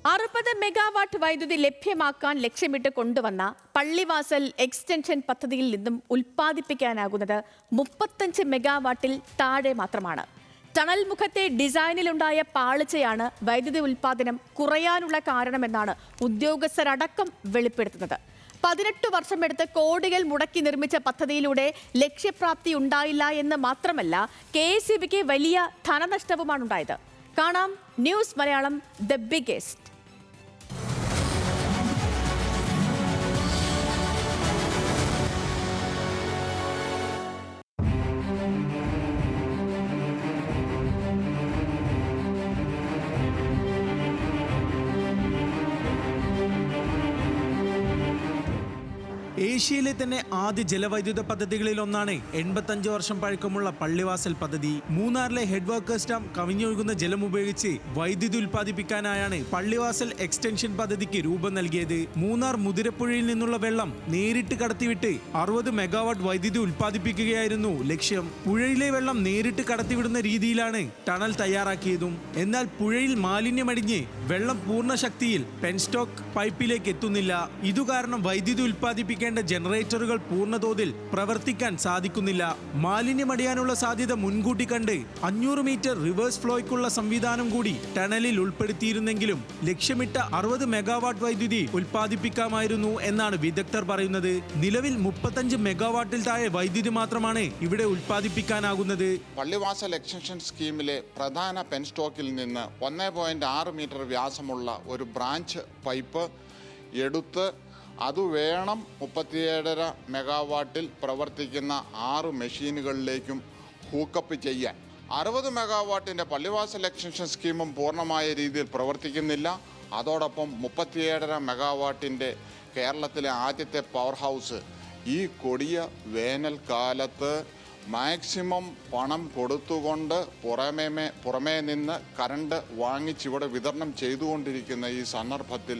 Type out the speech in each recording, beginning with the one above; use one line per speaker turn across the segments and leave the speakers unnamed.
60 megawatt വൈദ്യുതി ലഭ്യമാക്കാൻ ലക്ഷ്യമിട്ട് കൊണ്ടുവന്ന പള്ളിവാസൽ എക്സ്റ്റൻഷൻ പദ്ധതിയിൽ നിന്നും ഉൽപ്പാദിപ്പിക്കാനാകുന്നത് 35 മെഗാവാട്ടിൽ താഴെ മാത്രമാണ്. ടണൽ മുഖത്തെ ഡിസൈനിലുണ്ടായ പാളിച്ചയാണ് വൈദ്യുതി ഉൽപ്പാദനം കുറയാനുള്ള കാരണമെന്നാണ് ഉദ്യോഗസ്ഥരടക്കം വെളിപ്പെടുത്തുന്നത്. 18 വർഷമെടുത്ത് കോടികൾ മുടക്കി നിർമ്മിച്ച പദ്ധതിയിലൂടെ ലക്ഷ്യപ്രാപ്തി ഉണ്ടായില്ല എന്ന് മാത്രമല്ല, KSEBിക്ക് വലിയ ധനനഷ്ടവുമാണുണ്ടായത്. കാണാം ന്യൂസ് മലയാളം ദ ബിഗസ്റ്റ്.
ഏഷ്യയിലെ തന്നെ ആദ്യ ജലവൈദ്യുത പദ്ധതികളിൽ ഒന്നാണ് 85 വർഷം പഴക്കമുള്ള പള്ളിവാസൽ പദ്ധതി. മൂന്നാറിലെ ഹെഡ് വർക്കേഴ്സ് ഡാം കവിഞ്ഞൊഴുകുന്ന ജലം ഉപയോഗിച്ച് വൈദ്യുതി ഉൽപ്പാദിപ്പിക്കാനായാണ് പള്ളിവാസൽ എക്സ്റ്റൻഷൻ പദ്ധതിക്ക് രൂപം നൽകിയത്. മൂന്നാർ മുതിരപ്പുഴയിൽ നിന്നുള്ള വെള്ളം നേരിട്ട് കടത്തിവിട്ട് 60 മെഗാവാട്ട് വൈദ്യുതി ഉൽപ്പാദിപ്പിക്കുകയായിരുന്നു ലക്ഷ്യം. പുഴയിലെ വെള്ളം നേരിട്ട് കടത്തിവിടുന്ന രീതിയിലാണ് ടണൽ തയ്യാറാക്കിയതും. എന്നാൽ പുഴയിൽ മാലിന്യമടിഞ്ഞ് വെള്ളം പൂർണ്ണ ശക്തിയിൽ പെൻസ്റ്റോക്ക് പൈപ്പിലേക്ക് എത്തുന്നില്ല. ഇതുകാരണം വൈദ്യുതി ഉൽപ്പാദിപ്പിക്കാൻ ജനറേറ്ററുകൾ പൂർണ്ണതോതിൽ പ്രവർത്തിക്കാൻ സാധിക്കുന്നില്ല. മാലിന്യമടിയാനുള്ള സാധ്യത മുൻകൂട്ടി കണ്ട് 500 മീറ്റർ റിവേഴ്സ് ഫ്ലോയ്ക്കുള്ള സംവിധാനം കൂടി ടണലിൽ ഉൾപ്പെടുത്തിയിരുന്നെങ്കിലും ലക്ഷ്യമിട്ട 60 മെഗാവാട്ട് വൈദ്യുതി ഉൽപ്പാദിപ്പിക്കാമായിരുന്നു എന്നാണ് വിദഗ്ധർ പറയുന്നത്. നിലവിൽ 35 മെഗാവാട്ടിൽ താഴെ വൈദ്യുതി മാത്രമാണ് ഇവിടെ ഉൽപ്പാദിപ്പിക്കാനാകുന്നത്.
പള്ളിവാസൽ എക്സ്റ്റൻഷൻ സ്കീമിലെ പ്രധാന പെൻസ്റ്റോക്കിൽ നിന്ന് 1.6 മീറ്റർ വ്യാസമുള്ള ഒരു ബ്രാഞ്ച് പൈപ്പ് എടുത്ത് അത് വേണം 37.5 മെഗാവാട്ടിൽ പ്രവർത്തിക്കുന്ന 6 മെഷീനുകളിലേക്കും ഹൂക്കപ്പ് ചെയ്യാൻ. 60 മെഗാവാട്ടിൻ്റെ പള്ളിവാസൽ എക്സ്റ്റൻഷൻ സ്കീമും പൂർണ്ണമായ രീതിയിൽ പ്രവർത്തിക്കുന്നില്ല. അതോടൊപ്പം 37.5 മെഗാവാട്ടിൻ്റെ കേരളത്തിലെ ആദ്യത്തെ പവർ ഹൗസ് ഈ കൊടിയ വേനൽക്കാലത്ത് മാക്സിമം പണം കൊടുത്തുകൊണ്ട് പുറമേ നിന്ന് കറണ്ട് വാങ്ങിച്ചിവിടെ വിതരണം ചെയ്തുകൊണ്ടിരിക്കുന്ന ഈ സന്ദർഭത്തിൽ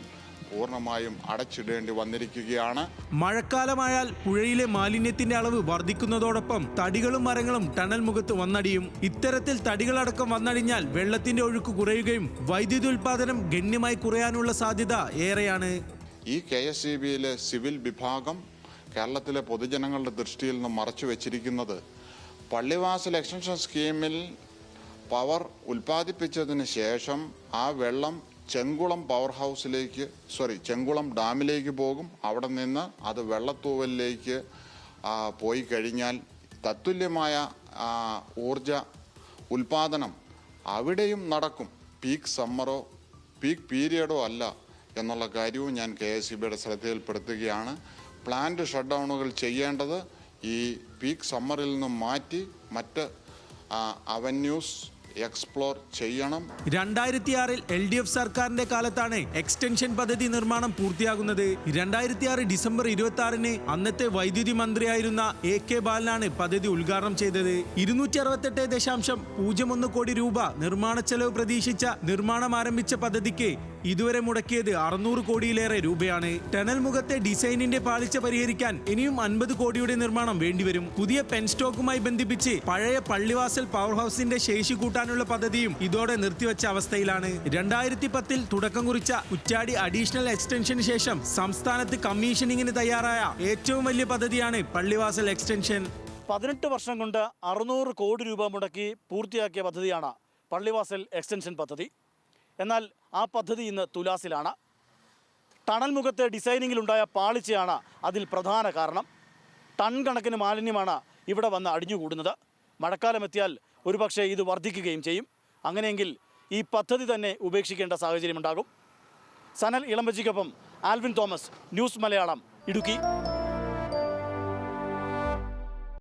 പൂർണ്ണമായും അടച്ചിടേണ്ടി വന്നിരിക്കുകയാണ്.
മഴക്കാലമായാൽ പുഴയിലെ മാലിന്യത്തിന്റെ അളവ് വർദ്ധിക്കുന്നതോടൊപ്പം തടികളും മരങ്ങളും ടണൽ മുഖത്ത് വന്നടിയും. ഇത്തരത്തിൽ തടികളടക്കം വന്നടിഞ്ഞാൽ വെള്ളത്തിന്റെ ഒഴുക്ക് കുറയുകയും വൈദ്യുതി ഉൽപാദനം ഗണ്യമായി കുറയാനുള്ള സാധ്യത ഏറെയാണ്.
ഈ KSEBിയിലെ സിവിൽ വിഭാഗം കേരളത്തിലെ പൊതുജനങ്ങളുടെ ദൃഷ്ടിയിൽ നിന്ന് മറച്ചു വെച്ചിരിക്കുന്നത് പള്ളിവാസൽ എക്സ്റ്റൻഷൻ സ്കീമിൽ പവർ ഉൽപ്പാദിപ്പിച്ചതിന് ശേഷം ആ വെള്ളം ചെങ്കുളം ഡാമിലേക്ക് പോകും. അവിടെ നിന്ന് അത് വെള്ളത്തൂവലിലേക്ക് പോയി കഴിഞ്ഞാൽ തത്തുല്യമായ ഊർജ ഉൽപാദനം അവിടെയും നടക്കും. പീക്ക് സമ്മറോ പീക്ക് പീരിയഡോ അല്ല എന്നുള്ള കാര്യവും ഞാൻ KSEBിയുടെ ശ്രദ്ധയിൽപ്പെടുത്തുകയാണ്. പ്ലാന്റ് ഷട്ട് ഡൗണുകൾ ചെയ്യേണ്ടത് ഈ പീക്ക് സമ്മറിൽ നിന്നും മാറ്റി മറ്റ് അവന്യൂസ് എക്സ്പ്ലോർ ചെയ്യണം.
2006 LDF സർക്കാരിന്റെ കാലത്താണ് എക്സ്റ്റൻഷൻ പദ്ധതി നിർമ്മാണം പൂർത്തിയാകുന്നത്. 2006 ഡിസംബർ 26 അന്നത്തെ വൈദ്യുതി മന്ത്രിയായിരുന്ന AK ബാലനാണ് പദ്ധതി ഉദ്ഘാടനം ചെയ്തത്. 268.01 കോടി രൂപ നിർമ്മാണ ചെലവ് പ്രതീക്ഷിച്ച നിർമ്മാണം ആരംഭിച്ച പദ്ധതിക്ക് ഇതുവരെ മുടക്കിയത് 600 കോടിയിലേറെ രൂപയാണ്. ടണൽ മുഖത്തെ ഡിസൈനിന്റെ പാളിച്ച പരിഹരിക്കാൻ ഇനിയും 50 കോടിയുടെ നിർമ്മാണം വേണ്ടിവരും. പുതിയ പെൻസ്റ്റോക്കുമായി ബന്ധിപ്പിച്ച് പഴയ പള്ളിവാസൽ പവർ ഹൗസിന്റെ ശേഷി കൂട്ടാനുള്ള പദ്ധതിയും ഇതോടെ നിർത്തിവെച്ച അവസ്ഥയിലാണ്. 2010 തുടക്കം കുറിച്ച കുറ്റ്യാടി അഡീഷണൽ എക്സ്റ്റൻഷന് ശേഷം സംസ്ഥാനത്ത് കമ്മീഷനിങ്ങിന് തയ്യാറായ ഏറ്റവും വലിയ പദ്ധതിയാണ് പള്ളിവാസൽ എക്സ്റ്റൻഷൻ.
18 വർഷം കൊണ്ട് 600 കോടി രൂപ മുടക്കി പൂർത്തിയാക്കിയ പദ്ധതിയാണ് പള്ളിവാസൽ എക്സ്റ്റൻഷൻ പദ്ധതി. എന്നാൽ ആ പദ്ധതി ഇന്ന് തുലാസിലാണ്. ടണൽ മുഖത്തെ ഡിസൈനിങ്ങിലുണ്ടായ പാളിച്ചയാണ് അതിൽ പ്രധാന കാരണം. ടൺ കണക്കിന് മാലിന്യമാണ് ഇവിടെ വന്ന് അടിഞ്ഞുകൂടുന്നത്. മഴക്കാലമെത്തിയാൽ ഒരുപക്ഷെ ഇത് വർദ്ധിക്കുകയും ചെയ്യും. അങ്ങനെയെങ്കിൽ ഈ പദ്ധതി തന്നെ ഉപേക്ഷിക്കേണ്ട സാഹചര്യമുണ്ടാകും. സനൽ ഇളമ്പച്ചിക്കൊപ്പം Alvin Thomas, news Malayalam, Idukki.